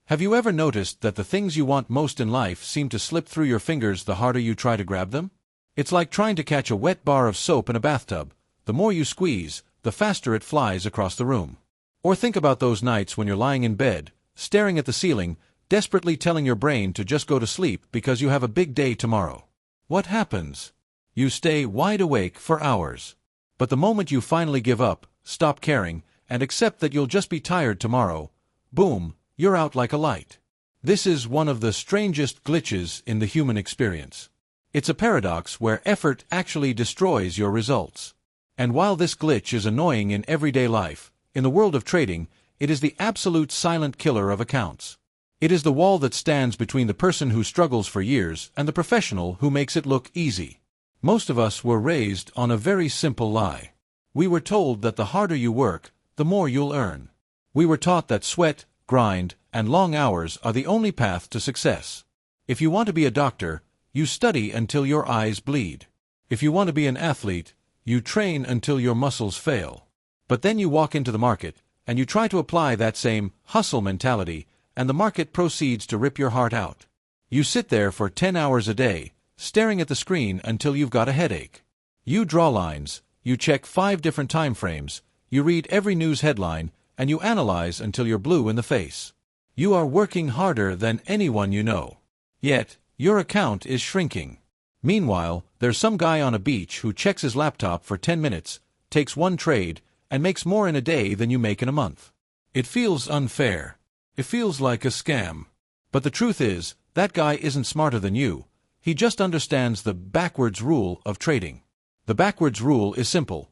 Have you ever noticed that the things you want most in life seem to slip through your fingers the harder you try to grab them? It's like trying to catch a wet bar of soap in a bathtub. The more you squeeze, the faster it flies across the room. Or think about those nights when you're lying in bed, staring at the ceiling, desperately telling your brain to just go to sleep because you have a big day tomorrow. What happens? You stay wide awake for hours. But the moment you finally give up, stop caring, and accept that you'll just be tired tomorrow, boom, you're out like a light. This is one of the strangest glitches in the human experience. It's a paradox where effort actually destroys your results. And while this glitch is annoying in everyday life, in the world of trading, it is the absolute silent killer of accounts. It is the wall that stands between the person who struggles for years and the professional who makes it look easy. Most of us were raised on a very simple lie. We were told that the harder you work, the more you'll earn. We were taught that sweat, grind, and long hours are the only path to success. If you want to be a doctor, you study until your eyes bleed. If you want to be an athlete, you train until your muscles fail. But then you walk into the market, and you try to apply that same hustle mentality, and the market proceeds to rip your heart out. You sit there for 10 hours a day, staring at the screen until you've got a headache. You draw lines, you check 5 different time frames, you read every news headline, and you analyze until you're blue in the face. You are working harder than anyone you know. Yet, your account is shrinking. Meanwhile, there's some guy on a beach who checks his laptop for 10 minutes, takes one trade, and makes more in a day than you make in a month. It feels unfair. It feels like a scam. But the truth is, that guy isn't smarter than you. He just understands the backwards rule of trading. The backwards rule is simple.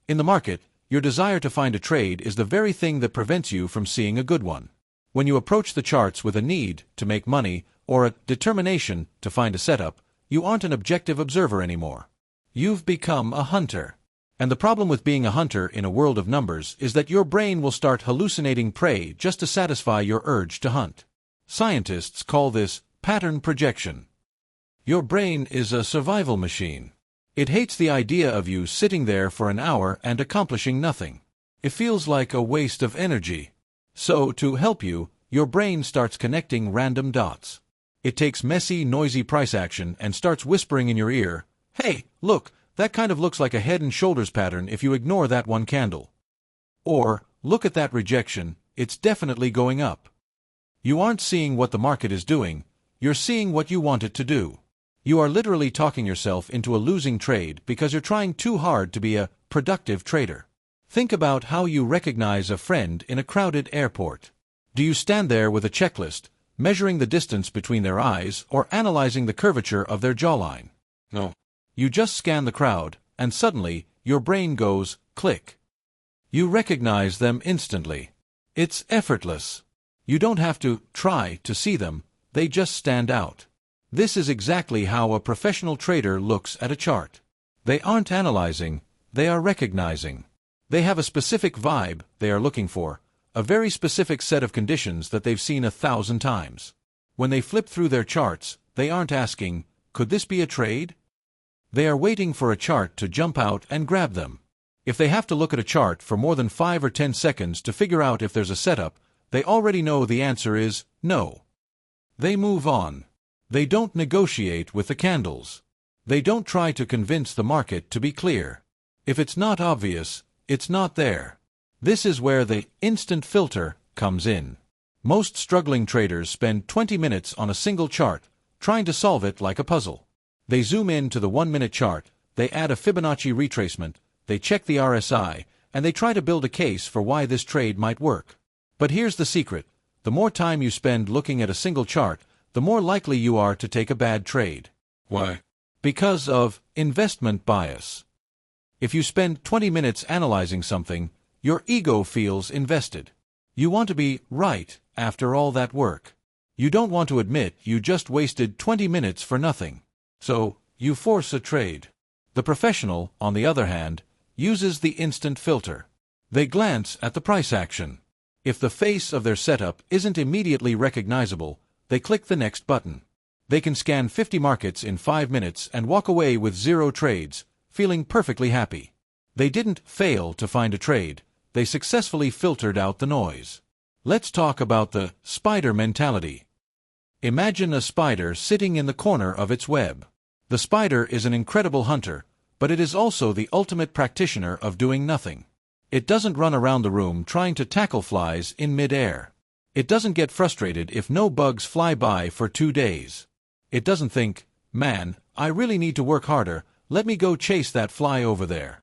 In the market, your desire to find a trade is the very thing that prevents you from seeing a good one. When you approach the charts with a need to make money or a determination to find a setup, you aren't an objective observer anymore. You've become a hunter. And the problem with being a hunter in a world of numbers is that your brain will start hallucinating prey just to satisfy your urge to hunt. Scientists call this pattern projection. Your brain is a survival machine. It hates the idea of you sitting there for an hour and accomplishing nothing. It feels like a waste of energy. So, to help you, your brain starts connecting random dots. It takes messy, noisy price action and starts whispering in your ear, "Hey, look, that kind of looks like a head and shoulders pattern if you ignore that one candle." Or, "Look at that rejection, it's definitely going up." You aren't seeing what the market is doing, you're seeing what you want it to do. You are literally talking yourself into a losing trade because you're trying too hard to be a productive trader. Think about how you recognize a friend in a crowded airport. Do you stand there with a checklist, measuring the distance between their eyes or analyzing the curvature of their jawline? No. You just scan the crowd, and suddenly, your brain goes, click. You recognize them instantly. It's effortless. You don't have to try to see them, they just stand out. This is exactly how a professional trader looks at a chart. They aren't analyzing, they are recognizing. They have a specific vibe they are looking for, a very specific set of conditions that they've seen 1,000 times. When they flip through their charts, they aren't asking, "Could this be a trade?" They are waiting for a chart to jump out and grab them. If they have to look at a chart for more than 5 or 10 seconds to figure out if there's a setup, they already know the answer is no. They move on. They don't negotiate with the candles. They don't try to convince the market to be clear. If it's not obvious, it's not there. This is where the instant filter comes in. Most struggling traders spend 20 minutes on a single chart, trying to solve it like a puzzle. They zoom in to the 1-minute chart, they add a Fibonacci retracement, they check the RSI, and they try to build a case for why this trade might work. But here's the secret. The more time you spend looking at a single chart, the more likely you are to take a bad trade. Why? Because of investment bias. If you spend 20 minutes analyzing something, your ego feels invested. You want to be right after all that work. You don't want to admit you just wasted 20 minutes for nothing. So, you force a trade. The professional, on the other hand, uses the instant filter. They glance at the price action. If the face of their setup isn't immediately recognizable, they click the next button. They can scan 50 markets in 5 minutes and walk away with 0 trades, feeling perfectly happy. They didn't fail to find a trade, they successfully filtered out the noise. Let's talk about the spider mentality. Imagine a spider sitting in the corner of its web. The spider is an incredible hunter, but it is also the ultimate practitioner of doing nothing. It doesn't run around the room trying to tackle flies in mid-air. It doesn't get frustrated if no bugs fly by for 2 days. It doesn't think, "Man, I really need to work harder, let me go chase that fly over there."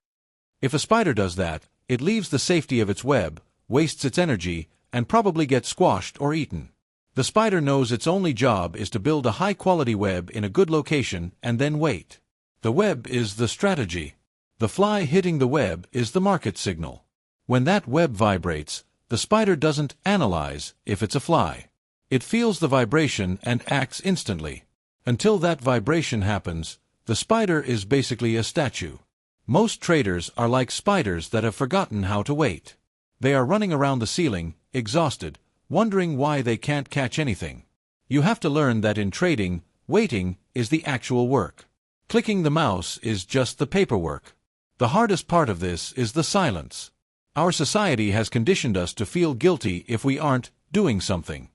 If a spider does that, it leaves the safety of its web, wastes its energy, and probably gets squashed or eaten. The spider knows its only job is to build a high-quality web in a good location and then wait. The web is the strategy. The fly hitting the web is the market signal. When that web vibrates, the spider doesn't analyze if it's a fly. It feels the vibration and acts instantly. Until that vibration happens, the spider is basically a statue. Most traders are like spiders that have forgotten how to wait. They are running around the ceiling, exhausted, wondering why they can't catch anything. You have to learn that in trading, waiting is the actual work. Clicking the mouse is just the paperwork. The hardest part of this is the silence. Our society has conditioned us to feel guilty if we aren't doing something.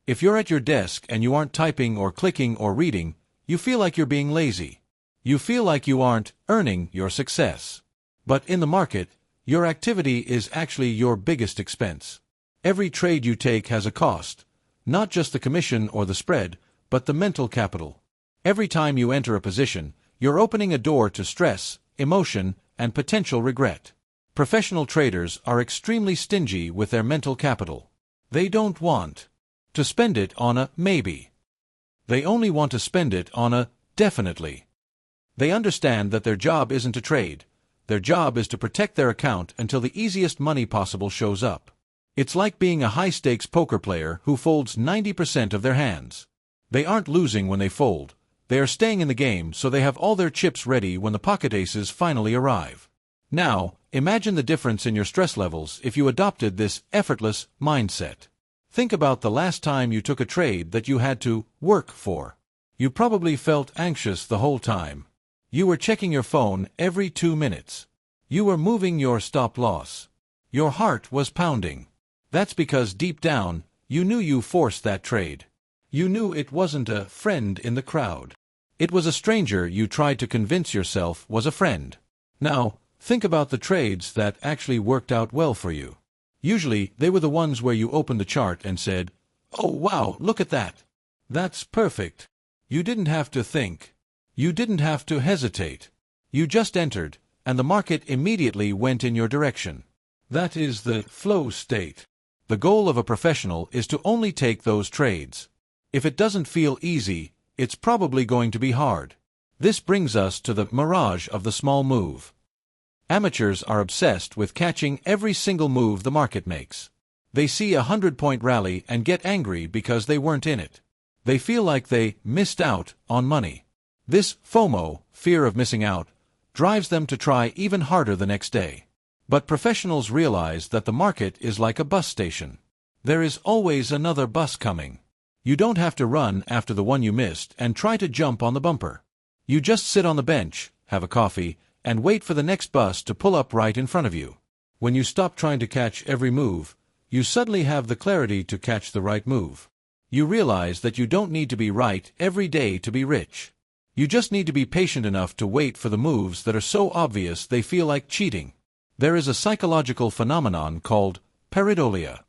If you're at your desk and you aren't typing or clicking or reading, you feel like you're being lazy. You feel like you aren't earning your success. But in the market, your activity is actually your biggest expense. Every trade you take has a cost, not just the commission or the spread, but the mental capital. Every time you enter a position, you're opening a door to stress, emotion, and potential regret. Professional traders are extremely stingy with their mental capital. They don't want to spend it on a maybe. They only want to spend it on a definitely. They understand that their job isn't to trade. Their job is to protect their account until the easiest money possible shows up. It's like being a high-stakes poker player who folds 90% of their hands. They aren't losing when they fold. They are staying in the game so they have all their chips ready when the pocket aces finally arrive. Now, imagine the difference in your stress levels if you adopted this effortless mindset. Think about the last time you took a trade that you had to work for. You probably felt anxious the whole time. You were checking your phone every 2 minutes. You were moving your stop loss. Your heart was pounding. That's because deep down, you knew you forced that trade. You knew it wasn't a friend in the crowd. It was a stranger you tried to convince yourself was a friend. Now, think about the trades that actually worked out well for you. Usually, they were the ones where you opened the chart and said, "Oh wow, look at that. That's perfect." You didn't have to think. You didn't have to hesitate. You just entered, and the market immediately went in your direction. That is the flow state. The goal of a professional is to only take those trades. If it doesn't feel easy, it's probably going to be hard. This brings us to the mirage of the small move. Amateurs are obsessed with catching every single move the market makes. They see a 100-point rally and get angry because they weren't in it. They feel like they missed out on money. This FOMO, fear of missing out, drives them to try even harder the next day. But professionals realize that the market is like a bus station. There is always another bus coming. You don't have to run after the one you missed and try to jump on the bumper. You just sit on the bench, have a coffee, and wait for the next bus to pull up right in front of you. When you stop trying to catch every move, you suddenly have the clarity to catch the right move. You realize that you don't need to be right every day to be rich. You just need to be patient enough to wait for the moves that are so obvious they feel like cheating. There is a psychological phenomenon called pareidolia.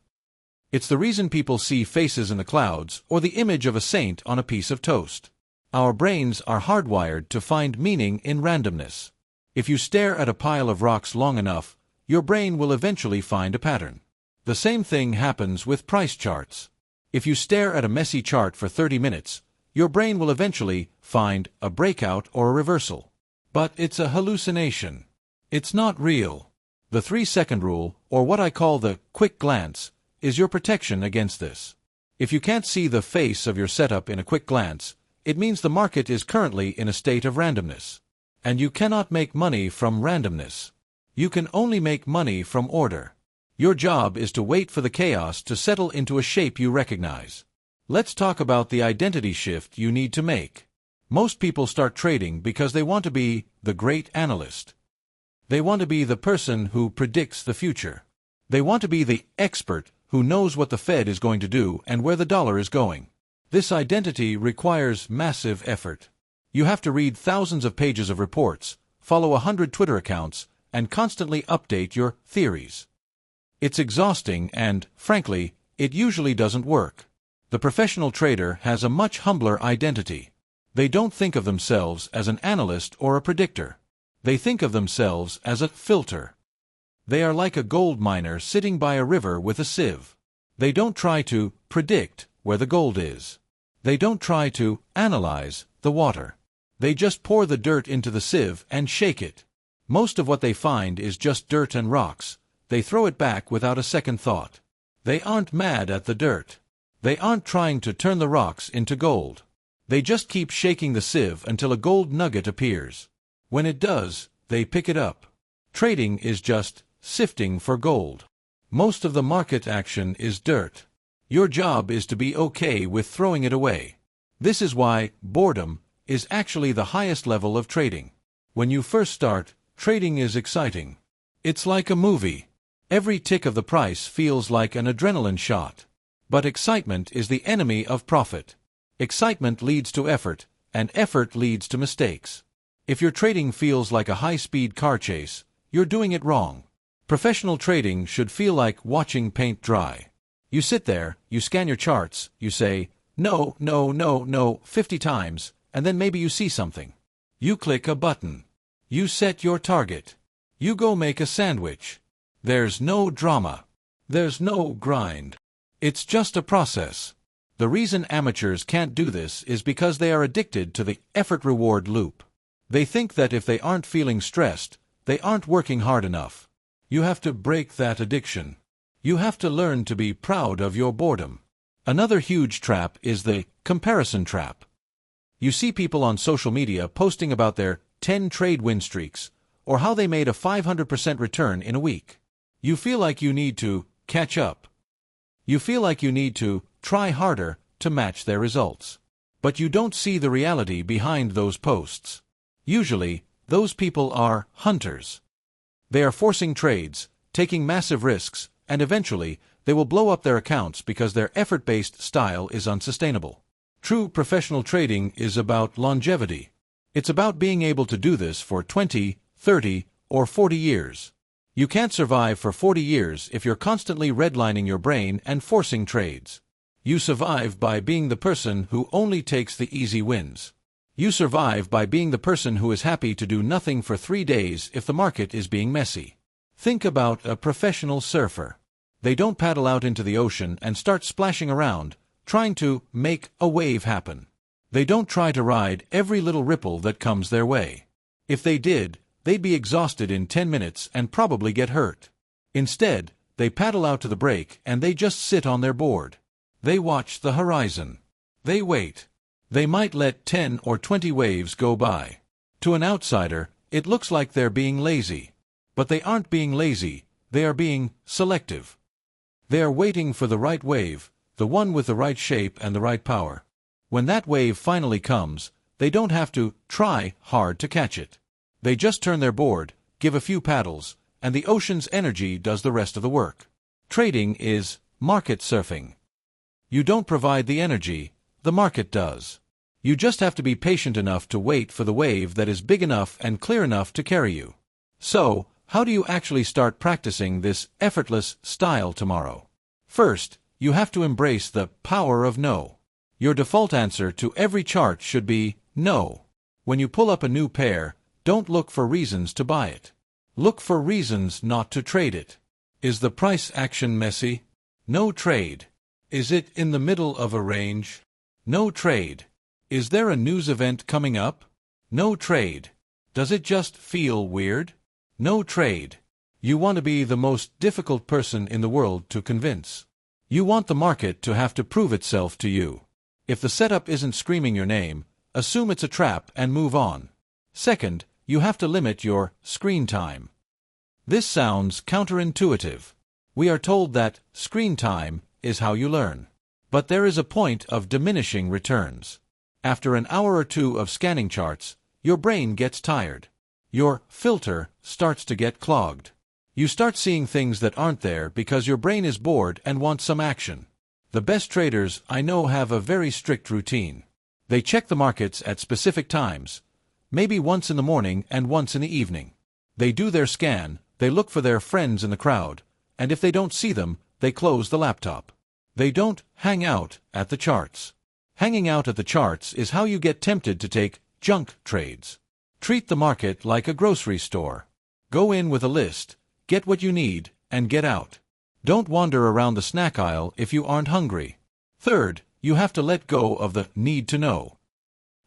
It's the reason people see faces in the clouds or the image of a saint on a piece of toast. Our brains are hardwired to find meaning in randomness. If you stare at a pile of rocks long enough, your brain will eventually find a pattern. The same thing happens with price charts. If you stare at a messy chart for 30 minutes, your brain will eventually find a breakout or a reversal. But it's a hallucination. It's not real. The 3-second rule, or what I call the quick glance, is your protection against this. If you can't see the face of your setup in a quick glance, it means the market is currently in a state of randomness. And you cannot make money from randomness. You can only make money from order. Your job is to wait for the chaos to settle into a shape you recognize. Let's talk about the identity shift you need to make. Most people start trading because they want to be the great analyst. They want to be the person who predicts the future. They want to be the expert who knows what the Fed is going to do and where the dollar is going. This identity requires massive effort. You have to read thousands of pages of reports, follow 100 Twitter accounts, and constantly update your theories. It's exhausting and, frankly, it usually doesn't work. The professional trader has a much humbler identity. They don't think of themselves as an analyst or a predictor. They think of themselves as a filter. They are like a gold miner sitting by a river with a sieve. They don't try to predict where the gold is. They don't try to analyze the water. They just pour the dirt into the sieve and shake it. Most of what they find is just dirt and rocks. They throw it back without a second thought. They aren't mad at the dirt. They aren't trying to turn the rocks into gold. They just keep shaking the sieve until a gold nugget appears. When it does, they pick it up. Trading is just sifting for gold. Most of the market action is dirt. Your job is to be okay with throwing it away. This is why boredom is actually the highest level of trading. When you first start, trading is exciting. It's like a movie. Every tick of the price feels like an adrenaline shot. But excitement is the enemy of profit. Excitement leads to effort, and effort leads to mistakes. If your trading feels like a high-speed car chase, you're doing it wrong. Professional trading should feel like watching paint dry. You sit there, you scan your charts, you say, no, no, no, no, 50 times, and then maybe you see something. You click a button. You set your target. You go make a sandwich. There's no drama. There's no grind. It's just a process. The reason amateurs can't do this is because they are addicted to the effort-reward loop. They think that if they aren't feeling stressed, they aren't working hard enough. You have to break that addiction. You have to learn to be proud of your boredom. Another huge trap is the comparison trap. You see people on social media posting about their 10 trade win streaks, or how they made a 500% return in a week. You feel like you need to catch up. You feel like you need to try harder to match their results. But you don't see the reality behind those posts. Usually, those people are hunters. They are forcing trades, taking massive risks, and eventually, they will blow up their accounts because their effort-based style is unsustainable. True professional trading is about longevity. It's about being able to do this for 20, 30, or 40 years. You can't survive for 40 years if you're constantly redlining your brain and forcing trades. You survive by being the person who only takes the easy wins. You survive by being the person who is happy to do nothing for 3 days if the market is being messy. Think about a professional surfer. They don't paddle out into the ocean and start splashing around, trying to make a wave happen. They don't try to ride every little ripple that comes their way. If they did, they'd be exhausted in 10 minutes and probably get hurt. Instead, they paddle out to the break and they just sit on their board. They watch the horizon. They wait. They might let 10 or 20 waves go by. To an outsider, it looks like they're being lazy. But they aren't being lazy, they are being selective. They are waiting for the right wave, the one with the right shape and the right power. When that wave finally comes, they don't have to try hard to catch it. They just turn their board, give a few paddles, and the ocean's energy does the rest of the work. Trading is market surfing. You don't provide the energy, the market does. You just have to be patient enough to wait for the wave that is big enough and clear enough to carry you. So, how do you actually start practicing this effortless style tomorrow? First, you have to embrace the power of no. Your default answer to every chart should be no. When you pull up a new pair, don't look for reasons to buy it. Look for reasons not to trade it. Is the price action messy? No trade. Is it in the middle of a range? No trade. Is there a news event coming up? No trade. Does it just feel weird? No trade. You want to be the most difficult person in the world to convince. You want the market to have to prove itself to you. If the setup isn't screaming your name, assume it's a trap and move on. Second, you have to limit your screen time. This sounds counterintuitive. We are told that screen time is how you learn. But there is a point of diminishing returns. After an hour or two of scanning charts, your brain gets tired. Your filter starts to get clogged. You start seeing things that aren't there because your brain is bored and wants some action. The best traders I know have a very strict routine. They check the markets at specific times, maybe once in the morning and once in the evening. They do their scan, they look for their friends in the crowd, and if they don't see them, they close the laptop. They don't hang out at the charts. Hanging out at the charts is how you get tempted to take junk trades. Treat the market like a grocery store. Go in with a list, get what you need, and get out. Don't wander around the snack aisle if you aren't hungry. Third, you have to let go of the need to know.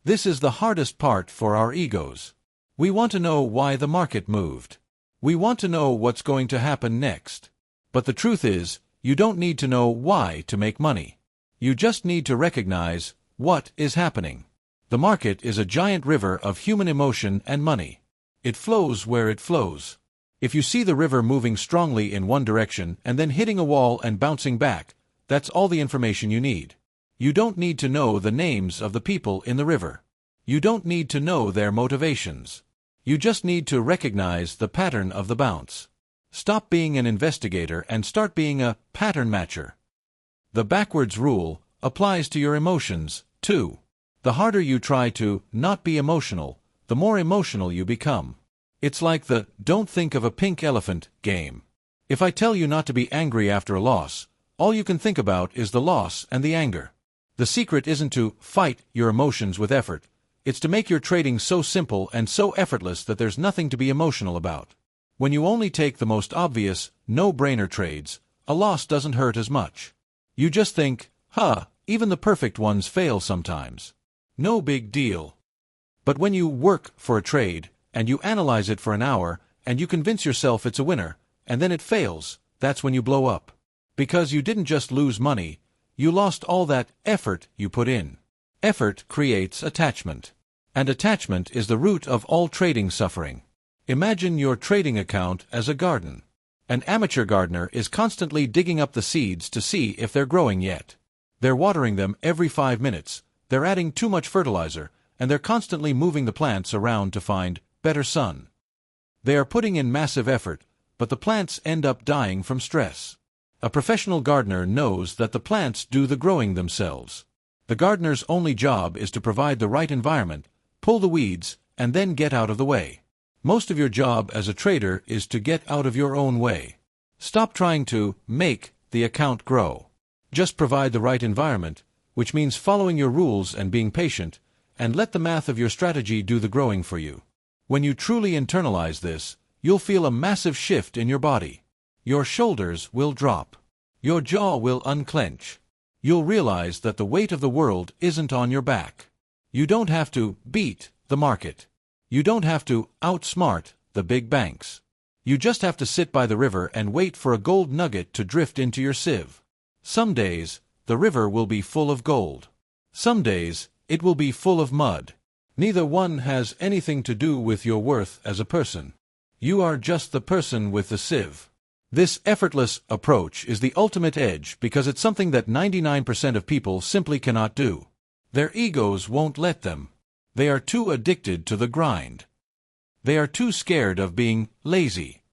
This is the hardest part for our egos. We want to know why the market moved. We want to know what's going to happen next. But the truth is, you don't need to know why to make money. You just need to recognize what is happening. The market is a giant river of human emotion and money. It flows where it flows. If you see the river moving strongly in one direction and then hitting a wall and bouncing back, that's all the information you need. You don't need to know the names of the people in the river. You don't need to know their motivations. You just need to recognize the pattern of the bounce. Stop being an investigator and start being a pattern matcher. The backwards rule applies to your emotions, too. The harder you try to not be emotional, the more emotional you become. It's like the "don't think of a pink elephant" game. If I tell you not to be angry after a loss, all you can think about is the loss and the anger. The secret isn't to fight your emotions with effort. It's to make your trading so simple and so effortless that there's nothing to be emotional about. When you only take the most obvious, no-brainer trades, a loss doesn't hurt as much. You just think, even the perfect ones fail sometimes. No big deal. But when you work for a trade, and you analyze it for an hour, and you convince yourself it's a winner, and then it fails, that's when you blow up. Because you didn't just lose money, you lost all that effort you put in. Effort creates attachment. And attachment is the root of all trading suffering. Imagine your trading account as a garden. An amateur gardener is constantly digging up the seeds to see if they're growing yet. They're watering them every 5 minutes, they're adding too much fertilizer, and they're constantly moving the plants around to find better sun. They are putting in massive effort, but the plants end up dying from stress. A professional gardener knows that the plants do the growing themselves. The gardener's only job is to provide the right environment, pull the weeds, and then get out of the way. Most of your job as a trader is to get out of your own way. Stop trying to make the account grow. Just provide the right environment, which means following your rules and being patient, and let the math of your strategy do the growing for you. When you truly internalize this, you'll feel a massive shift in your body. Your shoulders will drop. Your jaw will unclench. You'll realize that the weight of the world isn't on your back. You don't have to beat the market. You don't have to outsmart the big banks. You just have to sit by the river and wait for a gold nugget to drift into your sieve. Some days, the river will be full of gold. Some days, it will be full of mud. Neither one has anything to do with your worth as a person. You are just the person with the sieve. This effortless approach is the ultimate edge because it's something that 99% of people simply cannot do. Their egos won't let them. They are too addicted to the grind. They are too scared of being lazy.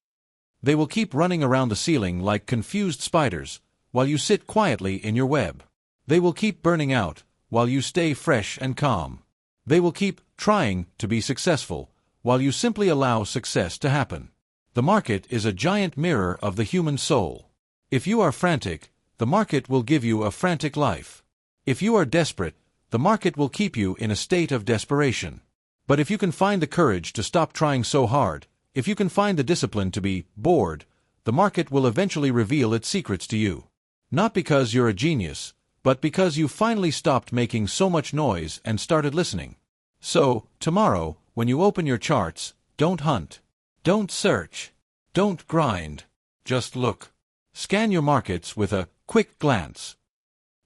They will keep running around the ceiling like confused spiders, while you sit quietly in your web. They will keep burning out, while you stay fresh and calm. They will keep trying to be successful, while you simply allow success to happen. The market is a giant mirror of the human soul. If you are frantic, the market will give you a frantic life. If you are desperate, the market will keep you in a state of desperation. But if you can find the courage to stop trying so hard, if you can find the discipline to be bored, the market will eventually reveal its secrets to you. Not because you're a genius, but because you finally stopped making so much noise and started listening. So, tomorrow, when you open your charts, don't hunt. Don't search. Don't grind. Just look. Scan your markets with a quick glance.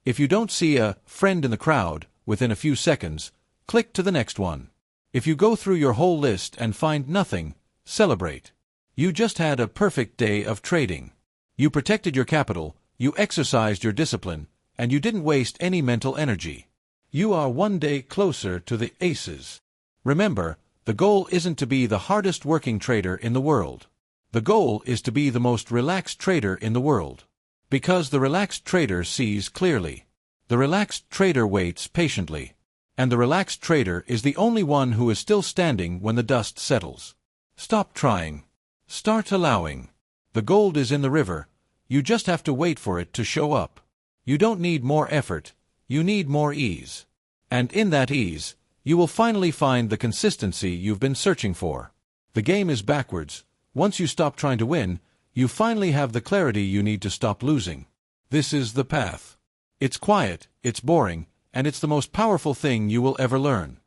If you don't see a friend in the crowd within a few seconds, click to the next one. If you go through your whole list and find nothing, celebrate. You just had a perfect day of trading. You protected your capital, you exercised your discipline, and you didn't waste any mental energy. You are one day closer to the aces. Remember, the goal isn't to be the hardest working trader in the world. The goal is to be the most relaxed trader in the world. Because the relaxed trader sees clearly. The relaxed trader waits patiently. And the relaxed trader is the only one who is still standing when the dust settles. Stop trying. Start allowing. The gold is in the river. You just have to wait for it to show up. You don't need more effort. You need more ease. And in that ease, you will finally find the consistency you've been searching for. The game is backwards. Once you stop trying to win, you finally have the clarity you need to stop losing. This is the path. It's quiet, it's boring, and it's the most powerful thing you will ever learn.